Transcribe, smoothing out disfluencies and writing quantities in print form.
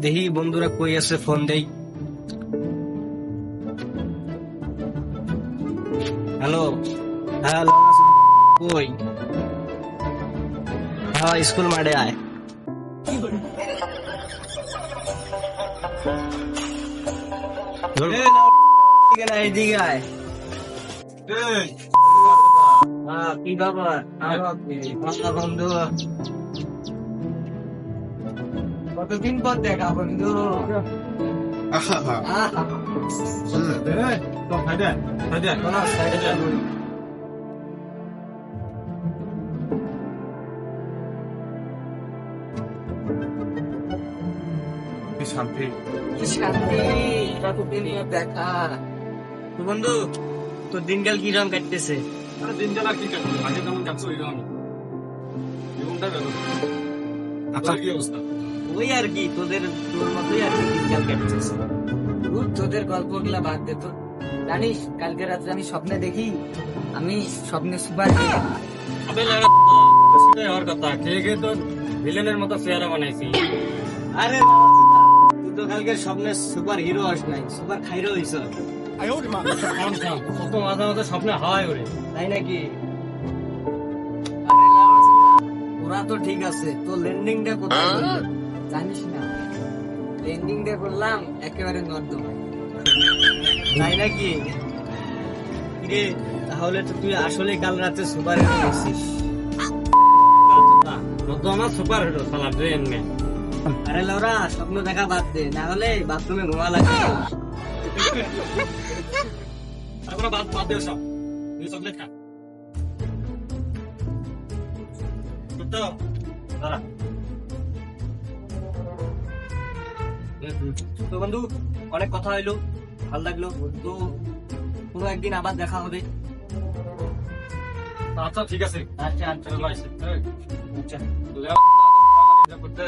দেখি বন্ধুরা কই আছে, ফোন দেই। হ্যালো, হ্যালো, কই? হ্যাঁ, স্কুল মাঠে আয়। এইদিকে আয়। কি ব্যাপার বন্ধু? কতদিন পর দেখা বন্ধু। শান্তি কতদিন দেখা। তো বন্ধু, তোর দিনকাল কিরকম কাটতেছে? দিনকাল আর কি কাটবে, আগে যেমন কাটছো ওই রকমই জীবনটা গেল। আপনার কি অবস্থা? ওই আর কি, তোর মতোই আর কি দিনকাল কাটতেছে। তোদের গল্পগুলা বাদ দে তো। জানিস কালকে রাত্রে আমি স্বপ্নে দেখি, আমি স্বপ্নে সুপার হওয়ার কথা খেয়ে খেয়ে তো ভিলেনের মতো চেহারা বানাইছি। আরে তুই তো কালকে স্বপ্নে সুপার হিরো হস নাই, সুপার খাইরো হইছ। কত মাঝে মাঝে স্বপ্নে হাওয়ায় ওরে, তাই নাকি? ওরা তো ঠিক আছে, তো ল্যান্ডিংটা কোথায় করলি? জানিস না, ল্যান্ডিংটা করলাম একেবারে নর্দমায়। তাই নাকি? রে, তাহলে তো তুই আসলে কাল রাতে সুপার হিরো হয়েছিস। আমার সুপার হিরো সালা ব্রেন ম্যান। আরে লাউরা, স্বপ্ন দেখা বাদ দে, না হলে বাথরুমে ঘুমা লাগে। তারপরে বাদ বাদ দেও সব, তুই চকলেট খা। তো বন্ধু, অনেক কথা হইলো, ভালো লাগলো। তো কোনো একদিন আবার দেখা হবে। আচ্ছা ঠিক আছে, আচ্ছা আচ্ছা চলো আইসি। আচ্ছা। করতে